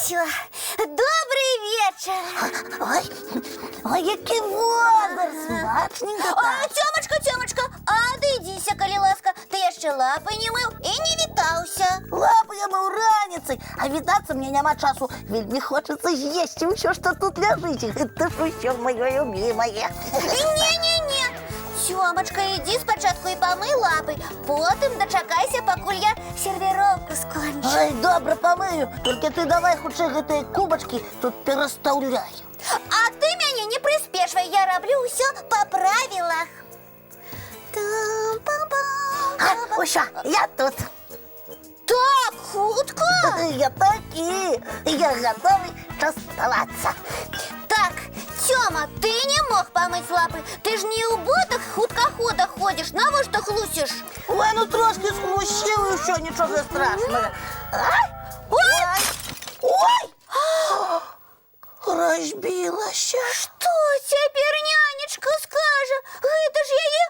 Все, добрий вечір. Ой, який водор, смачненько так. Тьомочка, одійдися, коли ласка. Ти ще лапи не мив і не вітався. Лапу я мив раніцей, а вітатися мені нема часу. Вельми хочеться з'їсти все, що тут лежить. Це ж все моє любимое. Ні. Тьомочка, іди спочатку і помий лапи, потім дочекайся, поки я сервіровку скончу. Ой, добре, помию. Тільки ти давай хоча ці кубочки тут переставляй. А ти мене не приспешивай, я роблю все по правилах. А, уша, я тут. Так, хутко. Я такий. Я готовий частуватися. Так, Тёма, ты не мог помыть лапы. Ты ж не у ботах хуткоходах ходишь, на во что хлусишь? Ой, ну трошки схлущив і що, нічого страшного. Ой! Розбилася. Что теперь нянечка скажет? Это ж ее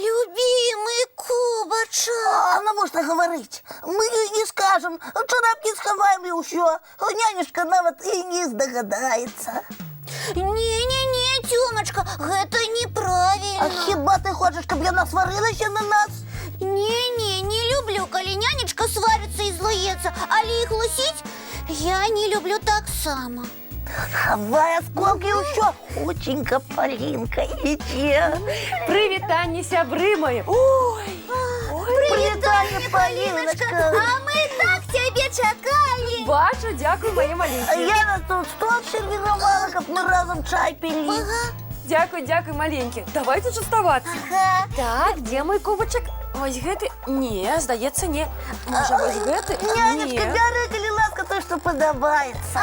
любимый кубочек. А навошта говорить? Ми не скажемо, чорапки сховаємо і усе. Нянюшка навіть і не здогадається. Не, Тёмочка, это А неправильно. хіба ти хочеш, щоб я насварилася на нас? Не люблю, коли нянечка сварится и злуется, али их лусить я не люблю так само. Ховай осколки усе. Ученька Полінка, іде. Привітання, сябри мої. Ой, Привітання, Поліночка. А мы так тебе чекали. бачу, дякую, мої А маленькі. я на тут стол сервировала, как мы разом чай пили. Дякую, маленькі. Давайте ж оставатися. Ага. Так, де мій кубочок? Ось гэты? Ні, здається, ні. Може, ось гэты? Нянечка, Ні. бери ласка, то, що подобається.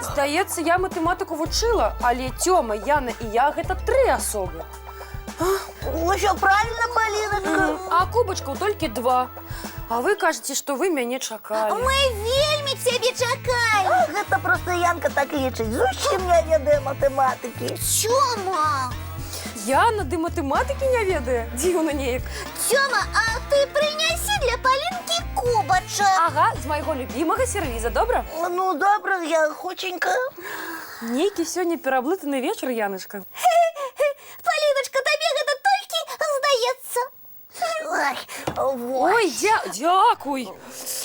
Здається, я математику вчила, але Тьома, Яна і я – гэта 3 особи. Ну що, правильно, Поліночка? А кубочків тільки 2. А ви кажете, що ви мене чекали. Мы вельми тебе чекали. Це просто Янка так лічить. Зачем я ведаю математики? Тёма, Яна, де математики не ведає? Дивно неяк. Тёма, а ты принеси для Полинки кубочек. Ага, з моєго любимого сервіза, добре? Ну, добре, я хоченька. Нейкий сьогодні переоблитаний вечір, Яночка. Полиночка, тебе это только здається. Ой, Ой, дякуй.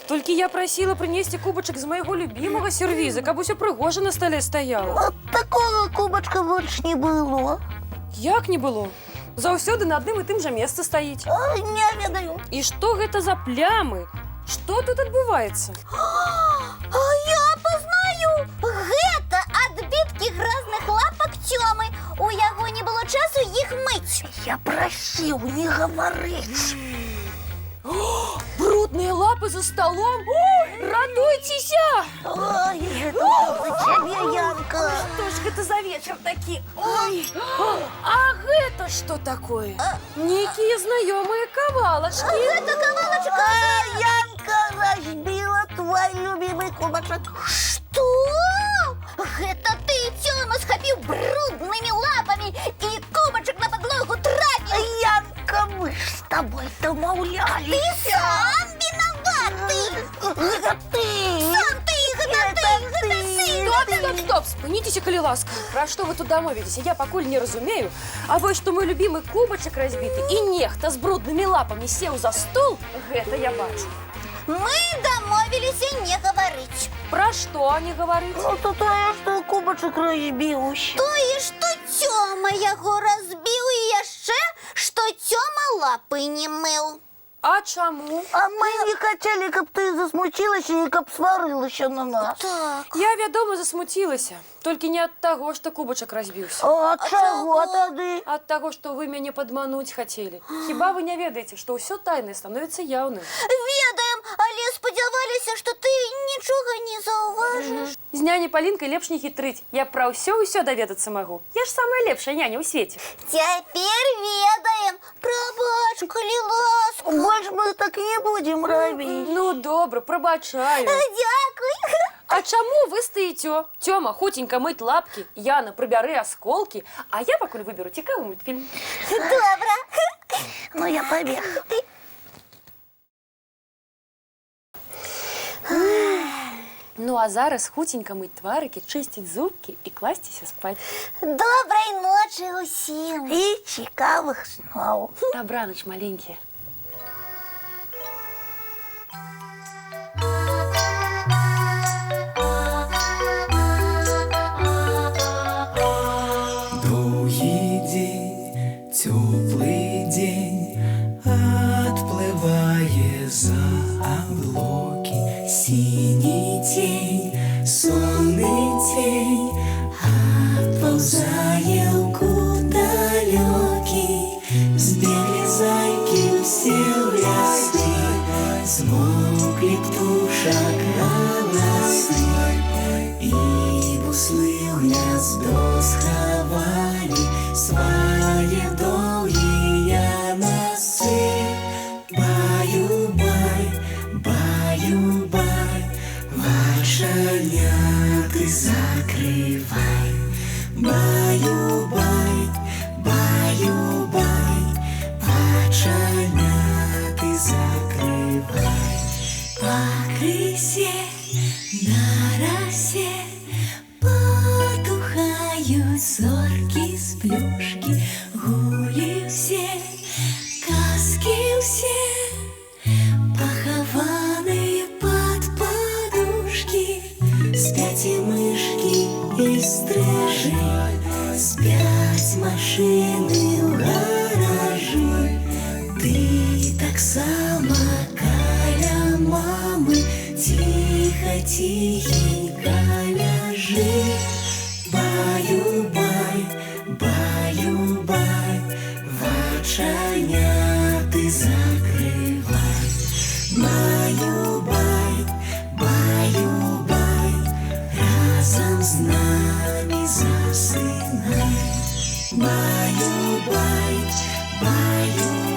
Тільки я просила принести кубочок з моєго любимого сервіза, каб усе пригоже на столі стояло. от такого кубочка більше не було. Як не було? Заўсёды на адным і тым жа месцы стаіць. Ой, не ведаю. І што гэта за плямы? Што тут адбываецца? А я познаю. Это отбитки грязных лапок Тёмы. У яго не было часу их мыть. Я просив не говорить. Брудныя лапы за столом? Ой, радуйцеся! Ой, это тебе, Янка. Што ж гэта за вечар такі? Ой, а гэта што такое? Нейкія знаёмыя кавалачкі. Это кавалочек. Янка разбила твой любимый кубочек. Что? Это ты, Тёма, схопил брудными лапами и кубочек на подлогу тратил. Янка, мы ж с тобой домовлялись. Ты сам виноватый. Это ты. Сам ты, это ты. Стоп, спыніцеся, калі ласка. Пра што вы тут дамовіліся? Я пакуль не разумею. А вось што мой любімы кубачак разбіты і нехта з бруднымі лапамі сеў за стол, гэта я бачу. Мы домовились не говорить. Пра што не гаварыць? Ну, то тое, што кубочек разбіўся. То и что Тёма яго разбил, и яшчэ, что Тёма лапы не мыл. А чаму? А мы не хотели, каб ты засмучилась и каб сварылася на нас. Так. Я, вядома, засмуцілася. Толькі не ад таго, што кубачак разбіўся. А чаго? чаго тады? Ад таго, што вы мяне падмануць хацелі. Хіба вы не ведаеце, што ўсё тайнае становіцца яўным? Ведаем, але спадзяваліся, што ты нічога не заўважыш. З няняй Палінкай лепш не хітрыць. Я пра ўсё даведацца магу. Я ж самая лепшая няня ў свеце. Цяпер ведаем. Прабач, калі ласка. Больше мы так не будем робить. Ну, добра, прабачаю. Дякуй. А чаму вы стаіце? Тёма, хутенька мыць лапкі, Яна прыбярэ асколкі, а я пакуль выберу цікавы мультфільм. Добра. Ну, я побег. Ну, а а зараз хутенько мыть тварики, чистить зубки и класться спать. Доброї ночі усім. І цікавих снов. Добраніч, маленькие. Довгий день, теплый день, отплывая за облаки. Синий тень, сонный тень, отползая в далекий. Сбегли зайки все в лесы, смолкли птушек голосы. И буслы в гнездо сховали свои долгие носы. Баю-бай, баю-бай, вашаняты закрывай. Баю-бай, баю-бай, вашаняты закрывай. По крысе на росе потухают зорки с плюшки. Гули все, каски все, похованные под подушки. Спят и мышки, и стрижи, спят машины в гаражи. Ты так само каля мамы, тихо, тихенько ляжи. Баю-бай, баю-бай, вачаняты закрывай. Баю-бай, баю-бай, разом с нами засынай. Баю-бай, баю-бай.